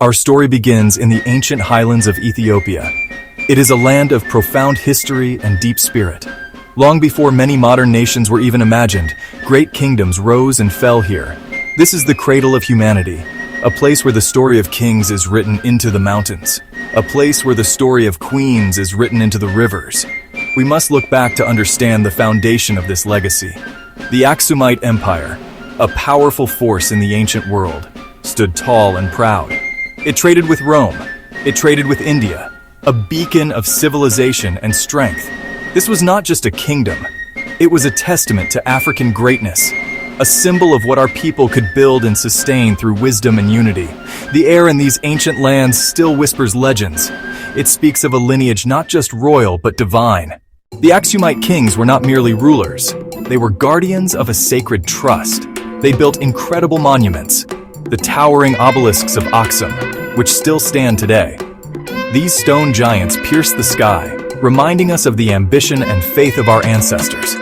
Our story begins in the ancient highlands of Ethiopia. It is a land of profound history and deep spirit. Long before many modern nations were even imagined, great kingdoms rose and fell here. This is the cradle of humanity, a place where the story of kings is written into the mountains, a place where the story of queens is written into the rivers. We must look back to understand the foundation of this legacy. The Aksumite Empire, a powerful force in the ancient world, stood tall and proud. It traded with Rome. It traded with India, a beacon of civilization and strength. This was not just a kingdom. It was a testament to African greatness, a symbol of what our people could build and sustain through wisdom and unity. The air in these ancient lands still whispers legends. It speaks of a lineage not just royal but divine. The Aksumite kings were not merely rulers. They were guardians of a sacred trust. They built incredible monuments, the towering obelisks of Aksum, which still stand today. These stone giants pierce the sky, reminding us of the ambition and faith of our ancestors.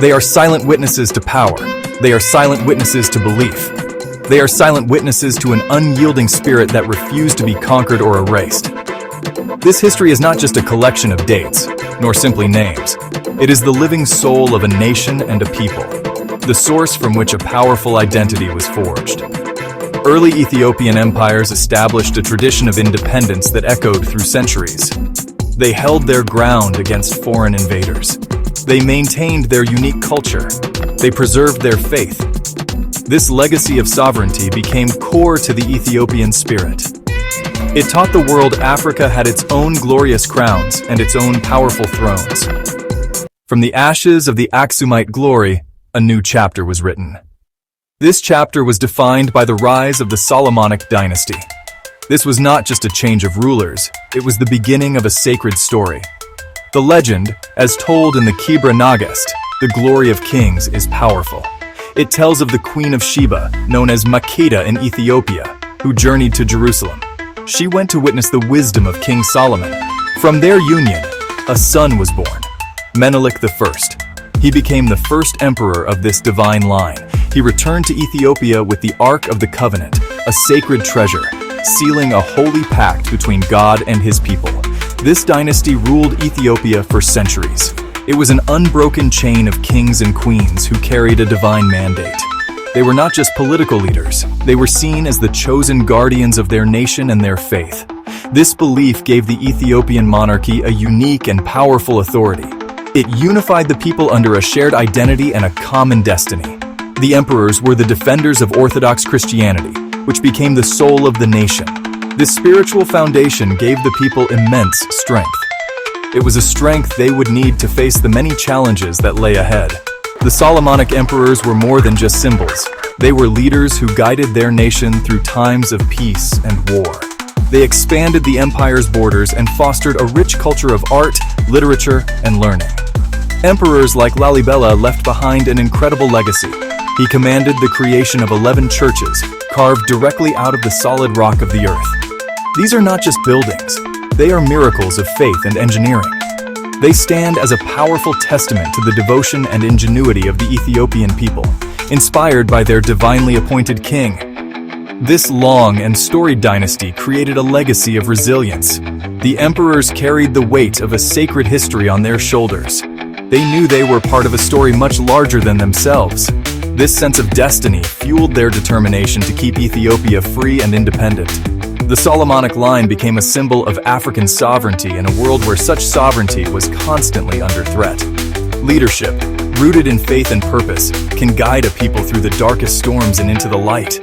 They are silent witnesses to power. They are silent witnesses to belief. They are silent witnesses to an unyielding spirit that refused to be conquered or erased. This history is not just a collection of dates, nor simply names. It is the living soul of a nation and a people, the source from which a powerful identity was forged. Early Ethiopian empires established a tradition of independence that echoed through centuries. They held their ground against foreign invaders. They maintained their unique culture. They preserved their faith. This legacy of sovereignty became core to the Ethiopian spirit. It taught the world Africa had its own glorious crowns and its own powerful thrones. From the ashes of the Aksumite glory, a new chapter was written. This chapter was defined by the rise of the Solomonic dynasty. This was not just a change of rulers, it was the beginning of a sacred story. The legend, as told in the Kebra Nagast, the glory of kings, is powerful. It tells of the Queen of Sheba, known as Makeda in Ethiopia, who journeyed to Jerusalem. She went to witness the wisdom of King Solomon. From their union, a son was born, Menelik I. He became the first emperor of this divine line. He returned to Ethiopia with the Ark of the Covenant, a sacred treasure, sealing a holy pact between God and his people. This dynasty ruled Ethiopia for centuries. It was an unbroken chain of kings and queens who carried a divine mandate. They were not just political leaders. They were seen as the chosen guardians of their nation and their faith. This belief gave the Ethiopian monarchy a unique and powerful authority. It unified the people under a shared identity and a common destiny. The emperors were the defenders of Orthodox Christianity, which became the soul of the nation. This spiritual foundation gave the people immense strength. It was a strength they would need to face the many challenges that lay ahead. The Solomonic emperors were more than just symbols. They were leaders who guided their nation through times of peace and war. They expanded the empire's borders and fostered a rich culture of art, literature, and learning. Emperors like Lalibela left behind an incredible legacy. He commanded the creation of 11 churches, carved directly out of the solid rock of the earth. These are not just buildings. They are miracles of faith and engineering. They stand as a powerful testament to the devotion and ingenuity of the Ethiopian people, inspired by their divinely appointed king. This long and storied dynasty created a legacy of resilience. The emperors carried the weight of a sacred history on their shoulders. They knew they were part of a story much larger than themselves. This sense of destiny fueled their determination to keep Ethiopia free and independent. The Solomonic line became a symbol of African sovereignty in a world where such sovereignty was constantly under threat. Leadership, rooted in faith and purpose, can guide a people through the darkest storms and into the light,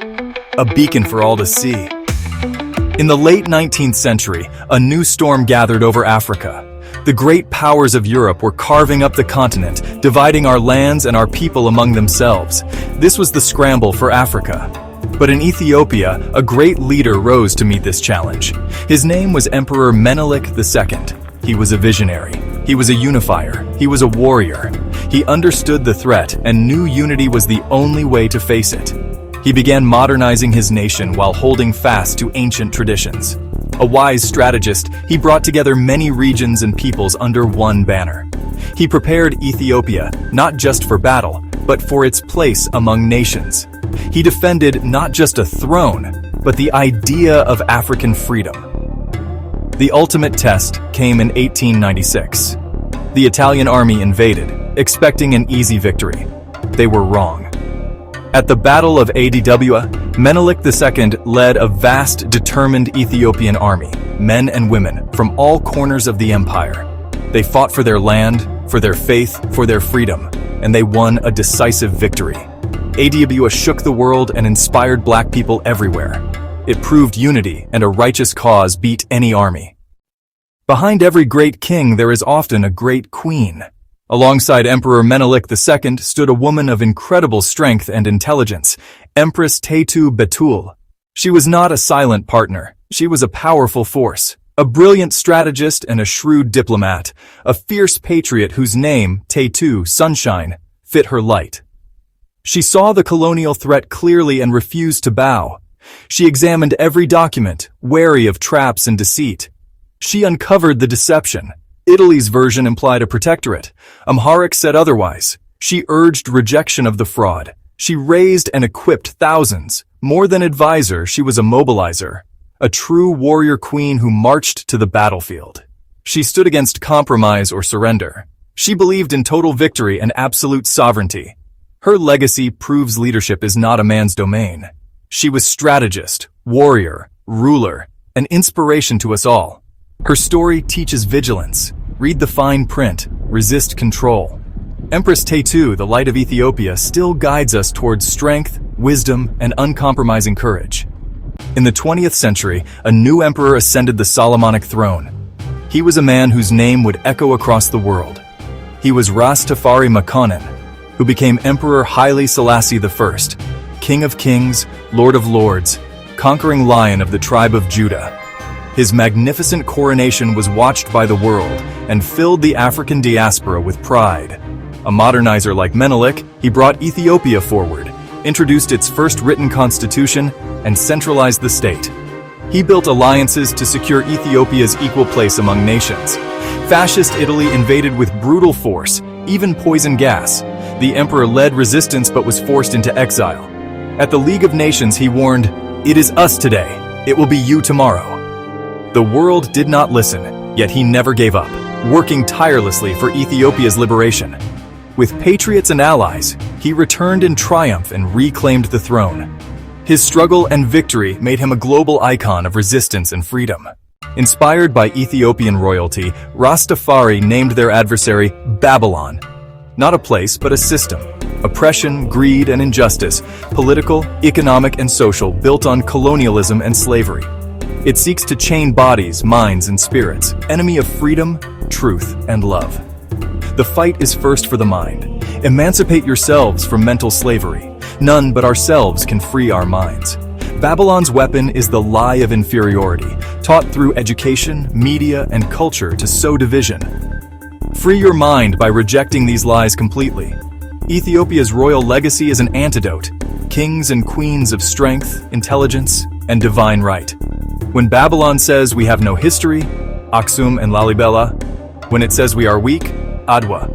a beacon for all to see. In the late 19th century, a new storm gathered over Africa. The great powers of Europe were carving up the continent, dividing our lands and our people among themselves. This was the scramble for Africa. But in Ethiopia, a great leader rose to meet this challenge. His name was Emperor Menelik II. He was a visionary. He was a unifier. He was a warrior. He understood the threat and knew unity was the only way to face it. He began modernizing his nation while holding fast to ancient traditions. A wise strategist, he brought together many regions and peoples under one banner. He prepared Ethiopia not just for battle, but for its place among nations. He defended not just a throne, but the idea of African freedom. The ultimate test came in 1896. The Italian army invaded, expecting an easy victory. They were wrong. At the Battle of Adwa, Menelik II led a vast, determined Ethiopian army, men and women from all corners of the empire. They fought for their land, for their faith, for their freedom, and they won a decisive victory. Adwa shook the world and inspired black people everywhere. It proved unity, and a righteous cause beat any army. Behind every great king there is often a great queen. Alongside Emperor Menelik II stood a woman of incredible strength and intelligence, Empress Taytu Betul. She was not a silent partner. She was a powerful force, a brilliant strategist and a shrewd diplomat, a fierce patriot whose name, Taytu, Sunshine, fit her light. She saw the colonial threat clearly and refused to bow. She examined every document, wary of traps and deceit. She uncovered the deception. Italy's version implied a protectorate. Amharic said otherwise. She urged rejection of the fraud. She raised and equipped thousands. More than advisor, she was a mobilizer, a true warrior queen who marched to the battlefield. She stood against compromise or surrender. She believed in total victory and absolute sovereignty. Her legacy proves leadership is not a man's domain. She was strategist, warrior, ruler, an inspiration to us all. Her story teaches vigilance. Read the fine print. Resist control. Empress Taytu, the light of Ethiopia, still guides us towards strength, wisdom, and uncompromising courage. In the 20th century, a new emperor ascended the Solomonic throne. He was a man whose name would echo across the world. He was Ras Tafari Makonnen, who became Emperor Haile Selassie I, King of Kings, Lord of Lords, conquering lion of the tribe of Judah. His magnificent coronation was watched by the world and filled the African diaspora with pride. A modernizer like Menelik, he brought Ethiopia forward, introduced its first written constitution, and centralized the state. He built alliances to secure Ethiopia's equal place among nations. Fascist Italy invaded with brutal force, even poison gas. The emperor led resistance but was forced into exile. At the League of Nations, he warned, "It is us today. It will be you tomorrow." The world did not listen, yet he never gave up, working tirelessly for Ethiopia's liberation. With patriots and allies, he returned in triumph and reclaimed the throne. His struggle and victory made him a global icon of resistance and freedom. Inspired by Ethiopian royalty, Rastafari named their adversary Babylon. Not a place, but a system. Oppression, greed, and injustice, political, economic, and social, built on colonialism and slavery. It seeks to chain bodies, minds, and spirits, enemy of freedom, truth, and love. The fight is first for the mind. Emancipate yourselves from mental slavery. None but ourselves can free our minds. Babylon's weapon is the lie of inferiority, taught through education, media, and culture to sow division. Free your mind by rejecting these lies completely. Ethiopia's royal legacy is an antidote, kings and queens of strength, intelligence, and divine right. When Babylon says we have no history, Aksum and Lalibela. When it says we are weak, Adwa.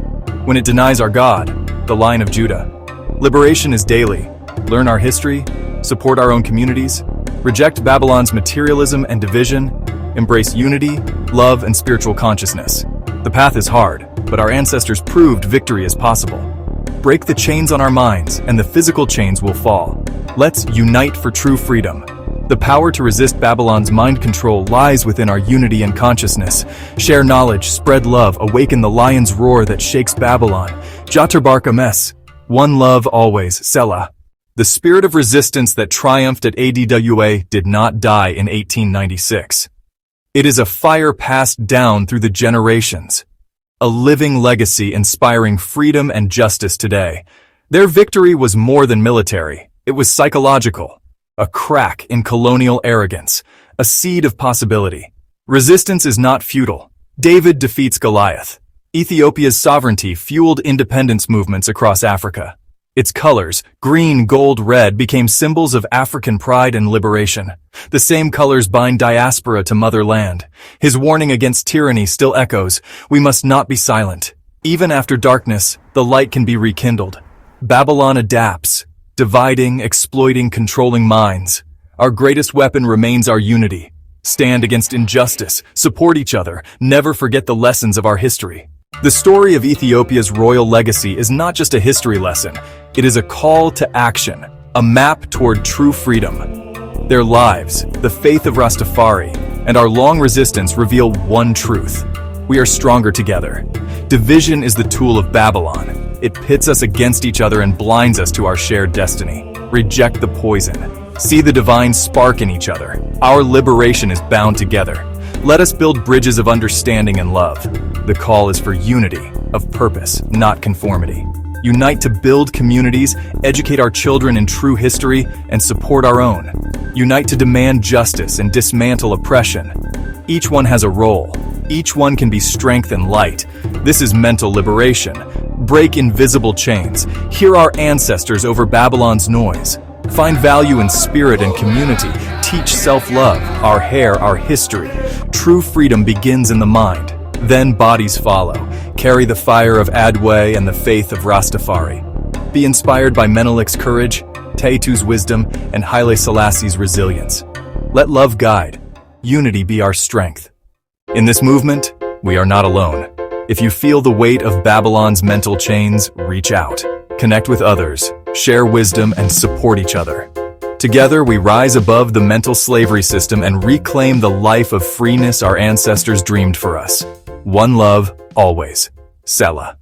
When it denies our God, the Lion of Judah. Liberation is daily. Learn our history, support our own communities, reject Babylon's materialism and division, embrace unity, love, and spiritual consciousness. The path is hard, but our ancestors proved victory is possible. Break the chains on our minds, and the physical chains will fall. Let's unite for true freedom. The power to resist Babylon's mind control lies within our unity and consciousness. Share knowledge, spread love, awaken the lion's roar that shakes Babylon. Jatarbark Ames. One love always, Selah. The spirit of resistance that triumphed at Adwa did not die in 1896. It is a fire passed down through the generations. A living legacy inspiring freedom and justice today. Their victory was more than military. It was psychological. A crack in colonial arrogance, a seed of possibility. Resistance is not futile. David defeats Goliath. Ethiopia's sovereignty fueled independence movements across Africa. Its colors, green, gold, red, became symbols of African pride and liberation. The same colors bind diaspora to motherland. His warning against tyranny still echoes. We must not be silent. Even after darkness, the light can be rekindled. Babylon adapts. Dividing, exploiting, controlling minds. Our greatest weapon remains our unity. Stand against injustice, support each other, never forget the lessons of our history. The story of Ethiopia's royal legacy is not just a history lesson, it is a call to action, a map toward true freedom. Their lives, the faith of Rastafari, and our long resistance reveal one truth. We are stronger together. Division is the tool of Babylon. It pits us against each other and blinds us to our shared destiny. Reject the poison. See the divine spark in each other. Our liberation is bound together. Let us build bridges of understanding and love. The call is for unity, of purpose, not conformity. Unite to build communities, educate our children in true history, and support our own. Unite to demand justice and dismantle oppression. Each one has a role. Each one can be strength and light. This is mental liberation. Break invisible chains. Hear our ancestors over Babylon's noise. Find value in spirit and community. Teach self-love, our hair, our history. True freedom begins in the mind. Then bodies follow. Carry the fire of Adwe and the faith of Rastafari. Be inspired by Menelik's courage, Teitu's wisdom, and Haile Selassie's resilience. Let love guide. Unity be our strength. In this movement, we are not alone. If you feel the weight of Babylon's mental chains, reach out. Connect with others, share wisdom, and support each other. Together, we rise above the mental slavery system and reclaim the life of freeness our ancestors dreamed for us. One love, always. Selah.